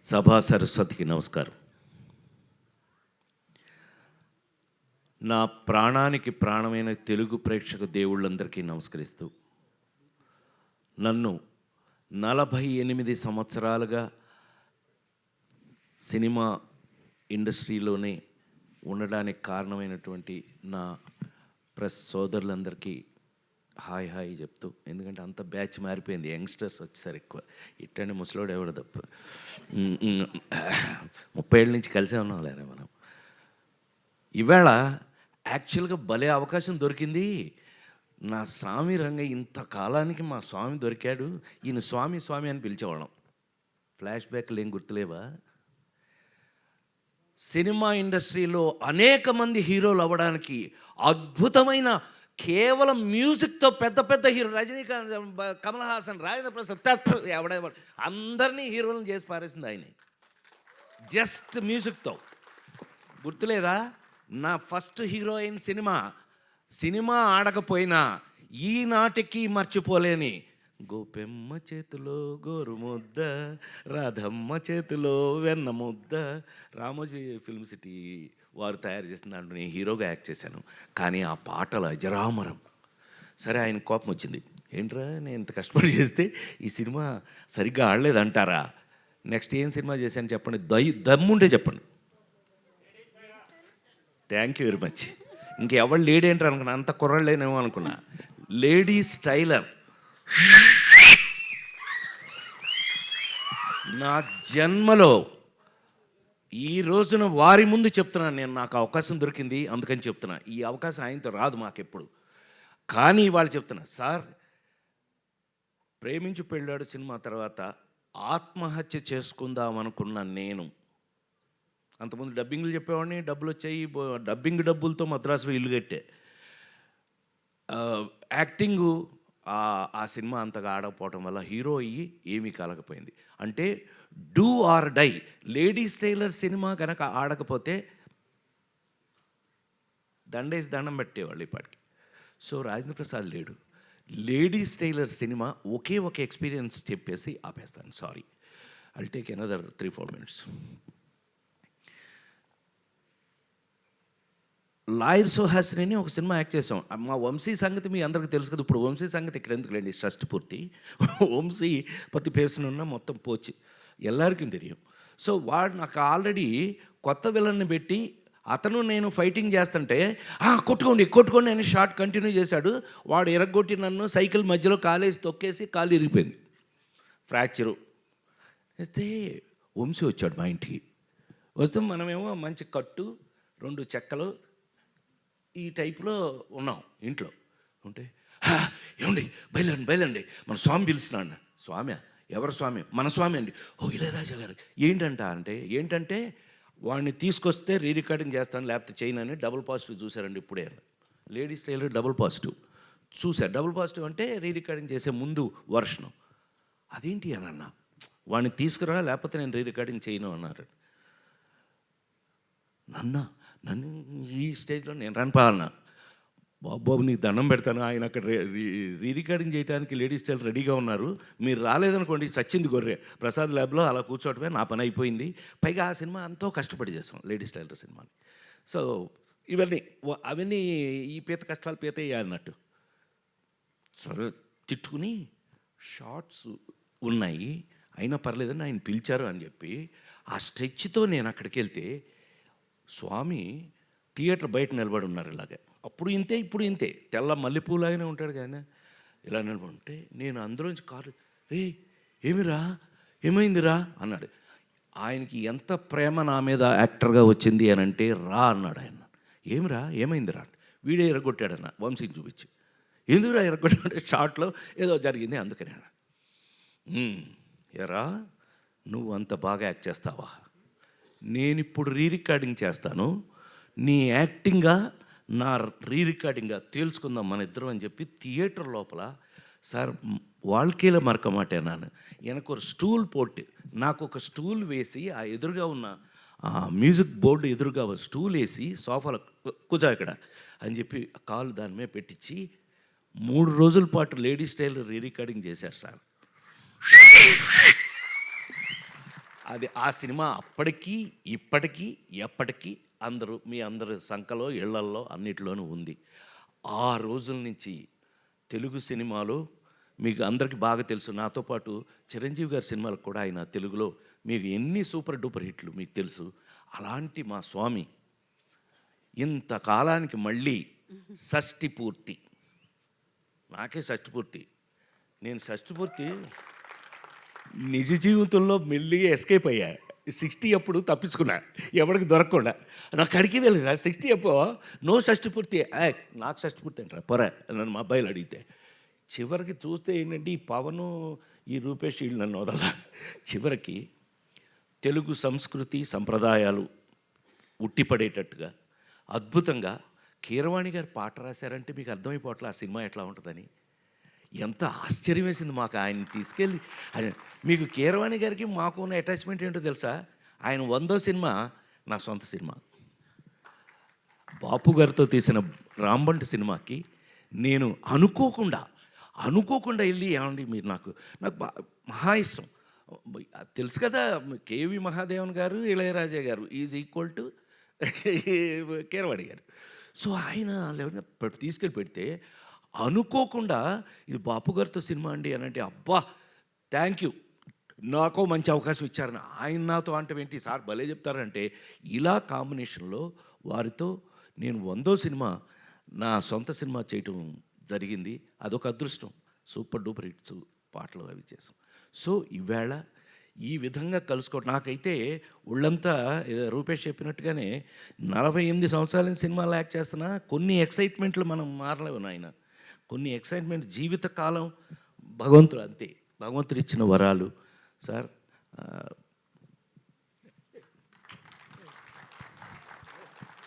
సభా సరస్వతికి నమస్కారం. నా ప్రాణానికి ప్రాణమైన తెలుగు ప్రేక్షక దేవుళ్ళందరికీ నమస్కరిస్తూ, నన్ను 48 సంవత్సరాలుగా సినిమా ఇండస్ట్రీలోనే ఉండడానికి కారణమైనటువంటి నా ప్రెస్ సోదరులందరికీ హాయ్ హాయ్ చెప్తూ, ఎందుకంటే అంత బ్యాచ్ మారిపోయింది, యంగ్స్టర్స్ వచ్చేసారు ఎక్కువ. ఇట్టండి ముసలోడు ఎవడు తప్ప 30 ఏళ్ళ నుంచి కలిసే ఉన్నాం లేరా మనం. ఇవాళ యాక్చువల్గా భలే అవకాశం దొరికింది. నా స్వామి రంగ ఇంతకాలానికి మా స్వామి దొరికాడు. ఈయన స్వామి స్వామి అని పిలిచేవాళ్ళం. ఫ్లాష్ బ్యాక్లు ఏం గుర్తులేవా? సినిమా ఇండస్ట్రీలో అనేక మంది హీరోలు అవ్వడానికి అద్భుతమైన కేవలం మ్యూజిక్తో పెద్ద పెద్ద హీరో రజనీకాంత్, కమల్ హాసన్, రాజేంద్ర ప్రసాద్ ఎవడెవడు అందరినీ హీరోలను చేసి పారేసింది ఆయన. జస్ట్ మ్యూజిక్తో. గుర్తులేదా? నా ఫస్ట్ హీరోయిన్ సినిమా ఆడకపోయినా ఈనాటికి మర్చిపోలేని గోపెమ్మ చేతిలో గోరుముద్ద, రాధమ్మ చేతిలో వెన్న ముద్ద, రామోజీ ఫిల్మ్ సిటీ వారు తయారు చేసిన దాంట్లో నేను హీరోగా యాక్ట్ చేశాను. కానీ ఆ పాటలు అజరామరం. సరే, ఆయన కోపం వచ్చింది. ఏంట్రా నేను ఇంత కష్టపడి చేస్తే ఈ సినిమా సరిగ్గా ఆడలేదంటారా? నెక్స్ట్ ఏం సినిమా చేశాను చెప్పండి, దమ్ముంటే చెప్పండి. Thank you very much. ఇంకెవరు లేడీ ఏంటారు అనుకున్నా, అంత కుర్రలేనేమో అనుకున్నా. Lady styler. నా జన్మలో ఈ రోజున వారి ముందు చెప్తున్నాను, నేను నాకు అవకాశం దొరికింది అందుకని చెప్తున్నా. ఈ అవకాశం ఆయనతో రాదు మాకెప్పుడు. కానీ వాళ్ళు చెప్తున్నా, సార్ ప్రేమించి పెళ్ళాడు సినిమా తర్వాత ఆత్మహత్య చేసుకుందాం అనుకున్న నేను, అంతకుముందు డబ్బింగ్లు చెప్పేవాడిని, డబ్బులు వచ్చాయి, డబ్బింగ్ డబ్బులతో మద్రాసులో ఇల్లు కట్టే. యాక్టింగు ఆ సినిమా అంతగా ఆడకపోవటం వల్ల హీరో అయ్యి ఏమీ కలగపోయింది. అంటే do or die. Ladies tailor cinema కనుక ఆడకపోతే దండేసి దండం పెట్టేవాళ్ళు ఇప్పటికి. సో రాజేంద్ర ప్రసాద్ లేడు. లేడీస్ టైలర్ సినిమా ఒకే ఒక ఎక్స్పీరియన్స్ చెప్పేసి ఆపేస్తాను. Sorry, I'll take another 3-4 minutes. Lawyer Suhasini అని ఒక సినిమా యాక్ట్ చేసాం. మా వంశీ సంగతి మీ అందరికీ తెలుసు కదా. ఇప్పుడు వంశీ సంగతి ఇక్కడ ఎందుకు లేండి, ట్రస్ట్ పూర్తి. వంశీ పత్తి పేసునున్న మొత్తం పోచి ఎల్లరికీ తెలియం. సో వాడు నాకు ఆల్రెడీ కొత్త విలన్ని పెట్టి అతను నేను ఫైటింగ్ చేస్తుంటే కొట్టుకోండి అని షార్ట్ కంటిన్యూ చేశాడు. వాడు ఎరగొట్టి నన్ను సైకిల్ మధ్యలో కాలేసి తొక్కేసి కాలు ఇరిగిపోయింది, ఫ్రాక్చరు. అయితే వంశీ వచ్చాడు మా ఇంటికి. వస్తే మనమేమో మంచి కట్టు 2 చెక్కలు ఈ టైప్లో ఉన్నాం ఇంట్లో ఉంటే, ఏమండి బయలండి మన స్వామి పిలుస్తున్నాడు. స్వామి? ఎవరు స్వామి? మన స్వామి అండి. ఓ ఇళయరాజా గారు. ఏంటంటే వాడిని తీసుకొస్తే రికార్డింగ్ చేస్తాను లేకపోతే చేయను అని డబుల్ పాజిటివ్ చూశారండి ఇప్పుడే. లేడీస్ టైలర్ డబుల్ పాజిటివ్ చూశారు. డబుల్ పాజిటివ్ అంటే రికార్డింగ్ చేసే ముందు వర్షను. అదేంటి అని అన్నా, వాడిని తీసుకురా లేకపోతే నేను రికార్డింగ్ చేయను అన్నారు. నన్ను ఈ స్టేజ్లో నేను రానిపోవాలన్నా, బాబు నీకు దండం పెడతాను, ఆయన అక్కడ రికార్డింగ్ చేయడానికి లేడీస్ టైలర్ రెడీగా ఉన్నారు, మీరు రాలేదనుకోండి సచ్చింది గొర్రె. ప్రసాద్ ల్యాబ్లో అలా కూర్చోవటమే నా పని అయిపోయింది. పైగా ఆ సినిమా ఎంతో కష్టపడి చేసాం, లేడీస్ టైలర్ సినిమాని. సో అవన్నీ ఈ పీత కష్టాలు పీత అన్నట్టు సరే తిట్టుకుని, షార్ట్స్ ఉన్నాయి అయినా పర్లేదని ఆయన పిలిచారు అని చెప్పి ఆ స్ట్రెచ్తో నేను అక్కడికి వెళ్తే స్వామి థియేటర్ బయట నిలబడి ఉన్నారు ఇలాగే. అప్పుడు ఇంతే ఇప్పుడు ఇంతే, తెల్ల మల్లెపూలాగానే ఉంటాడు కానీ ఇలా నిలబడి ఉంటే నేను అందులోంచి కారు, ఏమైందిరా అన్నాడు. ఆయనకి ఎంత ప్రేమ నా మీద యాక్టర్గా వచ్చింది అని అంటే రా అన్నాడు ఆయన. ఏమైందిరా? వీడే ఎరగొట్టాడన్న వంశీని చూపించి. ఎందుకురా ఎరగొట్టాడంటే షార్ట్లో ఏదో జరిగింది అందుకనే. ఎరా నువ్వు అంత బాగా యాక్ట్ చేస్తావా? నేను ఇప్పుడు రికార్డింగ్ చేస్తాను, నీ యాక్టింగ్గా నా రికార్డింగ్గా తేల్చుకుందాం మన ఇద్దరం అని చెప్పి థియేటర్ లోపల సార్ வாழ்க்கையில் மறக்க மாட்டேன் நான். எனக்கு ஒரு ஸ்டூல் போட்டு నాకు ఒక స్టూల్ వేసి ఆ ఎదురుగా ఉన్న మ్యూజిక్ బోర్డు ఎదురుగా స్టూల్ వేసి సోఫాలో కూర్చో ఇక్కడ అని చెప్పి కాలు దాని మీద పెట్టించి 3 రోజుల పాటు లేడీస్ టైలర్ రికార్డింగ్ చేశారు సార్. అది ఆ సినిమా అప్పటికీ ఇప్పటికీ ఎప్పటికీ మీ అందరి సంఖలో ఇళ్లల్లో అన్నిటిలోనూ ఉంది. ఆ రోజుల నుంచి తెలుగు సినిమాలో మీకు అందరికీ బాగా తెలుసు, నాతో పాటు చిరంజీవి గారి సినిమాలకు కూడా ఆయన తెలుగులో మీకు ఎన్ని సూపర్ డూపర్ హిట్లు మీకు తెలుసు. అలాంటి మా స్వామి ఇంతకాలానికి మళ్ళీ షష్ఠి పూర్తి, నాకే షష్ఠి పూర్తి, నేను షష్ఠి పూర్తి నిజ జీవితంలో మెల్లిగా ఎస్కేప్ అయ్యా. 60 అప్పుడు తప్పించుకున్నా, ఎవరికి దొరకకుండా. నాకు అడిగి వెళ్ళదు 60 అప్పుడు నో షష్ఠి పూర్తి, నాకు షష్ఠి పూర్తి అంటారా పొర నన్ను మా అబ్బాయిలు అడిగితే. చివరికి చూస్తే ఏంటంటే ఈ పవను ఈ రూపేష్ వీళ్ళు నన్ను వదల. చివరికి తెలుగు సంస్కృతి సంప్రదాయాలు ఉట్టిపడేటట్టుగా అద్భుతంగా కీరవాణి గారు పాట రాశారంటే మీకు అర్థమైపోవట్లే ఆ సినిమా ఎట్లా ఉంటుందని. ఎంత ఆశ్చర్యం వేసింది మాకు ఆయన తీసుకెళ్ళి. ఆయన మీకు కీరవాణి గారికి మాకు ఉన్న అటాచ్మెంట్ ఏంటో తెలుసా? ఆయన 100వ సినిమా నా సొంత సినిమా. బాపు గారితో తీసిన రాంబంటి సినిమాకి నేను అనుకోకుండా వెళ్ళి, ఏమండి మీరు నాకు మహా ఇష్టం తెలుసు కదా, కేవి మహాదేవన్ గారు ఇళయరాజా గారు ఈజ్ ఈక్వల్ టు కీరవాణి గారు. సో ఆయన తీసుకెళ్ళి పెడితే అనుకోకుండా ఇది బాపు గారితో సినిమా అండి అని అంటే, అబ్బా థ్యాంక్ యూ, నాకో మంచి అవకాశం ఇచ్చారని. ఆయన నాతో అంటే ఏంటి సార్ భలే చెప్తారంటే, ఇలా కాంబినేషన్లో వారితో నేను 100వ సినిమా నా సొంత సినిమా చేయటం జరిగింది. అదొక అదృష్టం. సూపర్ డూపర్ హిట్స్ పాటలు అవి చేసాం. సో ఈవేళ ఈ విధంగా కలుసుకోవడం నాకైతే ఒళ్ళంతా రూపేష్ చెప్పినట్టుగానే 48 సంవత్సరాల సినిమాలు యాక్ట్ చేస్తున్నా కొన్ని ఎక్సైట్మెంట్లు మనం మారలేవు నాయన. కొన్ని ఎక్సైట్మెంట్ జీవితకాలం భగవంతుడు అంతే, భగవంతుడు ఇచ్చిన వరాలు సార్.